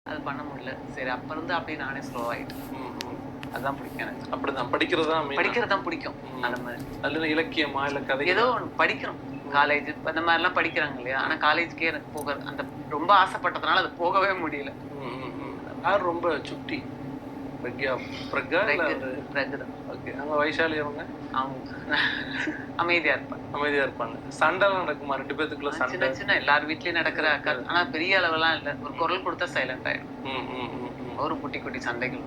அது பண்ண முடியல. சரி அப்ப இருந்து அப்படியே நானே ஸ்லோ ஆயிட்டேன். அதான் பிடிக்கும் எனக்கு. அப்படிதான் படிக்கிறது தான் படிக்கிறது தான் பிடிக்கும். அந்த மாதிரி. அதுல இலக்கியமா இல்ல கதை ஏதோ ஒன்று படிக்கிறோம். காலேஜ் அந்த மாதிரிலாம் படிக்கிறாங்க இல்லையா? ஆனா காலேஜ்க்கே எனக்கு போக அந்த ரொம்ப ஆசைப்பட்டதுனால அது போகவே முடியல. யார் ரொம்ப சுட்டி? பிரக்யா பிரக்யா இல்ல பிரகு தான். ஓகே. அவங்க வைஷாலி அவங்க அமைதியா இருப்பாங்க. அமைதியா இருப்பாங்க. சண்டைலாம் நடக்குமா ரெண்டு பேத்துக்குள்ள? சின்ன சண்டை சின்ன எல்லார் வீட்லயும் நடக்கிற ஆனா பெரிய அளவுலாம் இல்ல. ஒரு குரல் கொடுத்தா சைலண்ட் ஆயிடும். ஒரு குட்டி குட்டி சண்டைகள்.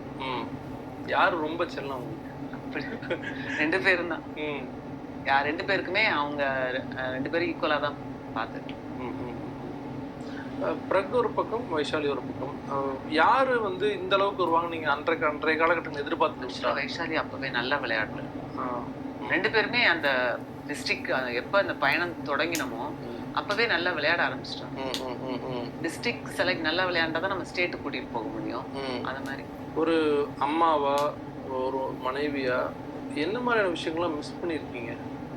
யாரு ரொம்ப செல்லம்? ரெண்டு பேரும் தான். யார் ரெண்டு பேருக்குமே அவங்க ரெண்டு பேரும் ஈக்குவலா தான் பார்த்துருக்கேன். பிரக் ஒரு பக்கம், வைஷாலி ஒரு பக்கம். யாரு வந்து இந்த அளவுக்கு வருவாங்க நீங்க அன்றைய காலகட்டத்தில் எதிர்பார்த்து? வைஷாலி அப்பவே நல்ல விளையாடுவாங்க. ரெண்டு பேருமே அந்த டிஸ்ட்ரிக்ட் எப்ப அந்த பயணம் தொடங்கினமோ அப்பவே நல்லா விளையாட ஆரம்பிச்சிட்டாங்க. டிஸ்ட்ரிக்ட் செலக்ட் நல்லா விளையாண்டாதான் நம்ம ஸ்டேட்டு கூட்டிட்டு போக முடியும். அந்த மாதிரி ஒரு அம்மாவா ஒரு மனைவியா என்ன மாதிரியான விஷயங்கள்லாம் மிஸ் பண்ணியிருக்கீங்க?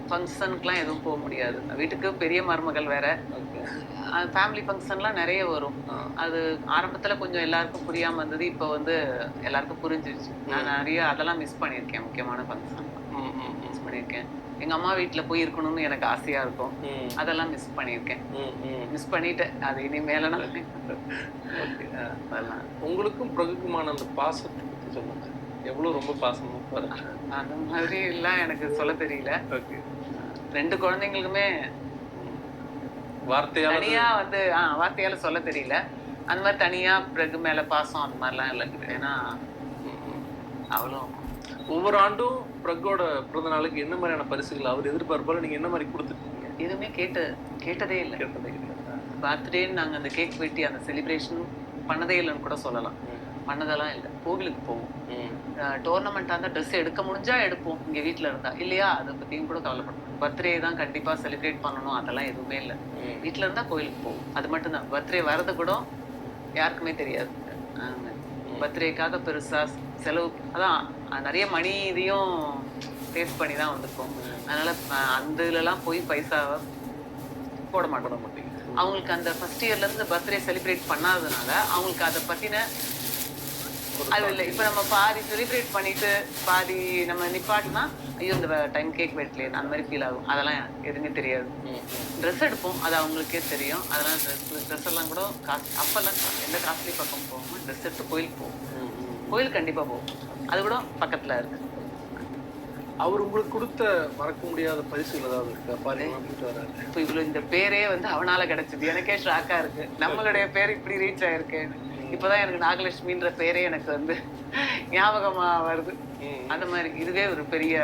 ஃபங்க்ஷனுக்குலாம் எதுவும் போக முடியாது. வீட்டுக்கு பெரிய மருமகள் வேற. ஃபேமிலி ஃபங்க்ஷன்லாம் நிறைய வரும். அது ஆரம்பத்துல கொஞ்சம் எல்லாருக்கும் புரியாம இருந்தது. இப்போ வந்து எல்லாருக்கும் புரிஞ்சிருச்சு. நான் நிறைய அதெல்லாம் மிஸ் பண்ணியிருக்கேன். முக்கியமான ஃபங்க்ஷன் மிஸ் பண்ணியிருக்கேன். எங்க அம்மா வீட்டுல போய் இருக்கணும்னு எனக்கு ஆசையா இருக்கும். அதெல்லாம் மிஸ் பண்ணியிருக்கேன். மிஸ் பண்ணிட்டேன். அது இனிமேல அதெல்லாம் உங்களுக்கும் பிரகுக்குமான அந்த பாசத்தை பத்தி சொல்லுங்க. எவ்வளவு ரொம்ப பாசமா பாருங்க. அந்த மாதிரி எல்லாம் எனக்கு சொல்ல தெரியல. ரெண்டு குழந்தைங்களுக்குமே வார்த்தையால தனியா வந்து வார்த்தையால சொல்ல தெரியல. அந்த மாதிரி தனியா பிரகு மேல பாசம் அந்த மாதிரிலாம் இல்லை. ஏன்னா அவ்வளோ ஒவ்வொரு ஆண்டும் பிரகோட பிறந்த நாளுக்கு என்ன மாதிரியான பரிசுகள் அவர் எதிர்பார்ப்பால நீங்க என்ன மாதிரி கொடுத்துருக்கீங்க? எதுவுமே கேட்டதே இல்லை. பர்த்டேன்னு நாங்க அந்த கேக் வெட்டி அந்த செலிப்ரேஷன் பண்ணதே இல்லைன்னு கூட சொல்லலாம். பண்ணதெல்லாம் இல்லை. கோவிலுக்கு போவோம். டோர்னமெண்ட்டாக இருந்தால் ட்ரெஸ் எடுக்க முடிஞ்சா எடுப்போம். இங்கே வீட்டில் இருந்தா இல்லையா அதை பற்றியும் கூட கவலைப்படுவோம். பர்த்டே தான் கண்டிப்பாக செலிப்ரேட் பண்ணணும் அதெல்லாம் எதுவுமே இல்லை. வீட்டில் இருந்தால் கோவிலுக்கு போவோம். அது மட்டும்தான். பர்த்டே வரது கூட யாருக்குமே தெரியாது. பர்த்டேக்காக பெருசாக செலவு அதான் நிறைய மணி இதையும் டேஸ்ட் பண்ணி தான் வந்திருக்கோம். அதனால் அந்த இதுலலாம் போய் பைசாவை போட மாட்டோம். அவங்களுக்கு அந்த ஃபர்ஸ்ட் இயர்லேருந்து பர்த்டே செலிப்ரேட் பண்ணாததுனால அவங்களுக்கு அதை பற்றின அது இல்லை. இப்போ நம்ம பாதி செலிப்ரேட் பண்ணிட்டு பாதி நம்ம நிப்பாட்டினா ஐயோ இந்த டைம் கேக் வெட்டலையே அந்த மாதிரி ஃபீல் ஆகும். அதெல்லாம் எதுவுமே தெரியாது. ட்ரெஸ் எடுப்போம், அது அவங்களுக்கே தெரியும். அதெல்லாம் ட்ரெஸ் எல்லாம் கூட காசு அப்பெல்லாம் எந்த காஸ்ட்லி பக்கம் போகாமல் ட்ரெஸ் எடுத்து கோயிலுக்கு போவோம். கோயில் கண்டிப்பாக போவோம். அது கூட பக்கத்தில் இருக்கு. அவர் உங்களுக்கு கொடுத்த மறக்க முடியாத பரிசுகள் ஏதாவது இருக்கா? பாருங்க இப்போ இவ்வளோ இந்த பேரே வந்து அவனால கிடைச்சது. எனக்கே ஷாக்கா இருக்கு. நம்மளுடைய பேர் இப்படி ரீச் ஆயிருக்கேன்னு. இப்போதான் எனக்கு நாகலட்சுமின்ற பேரே எனக்கு வந்து ஞாபகமா வருது. அந்த மாதிரி இதுவே ஒரு பெரிய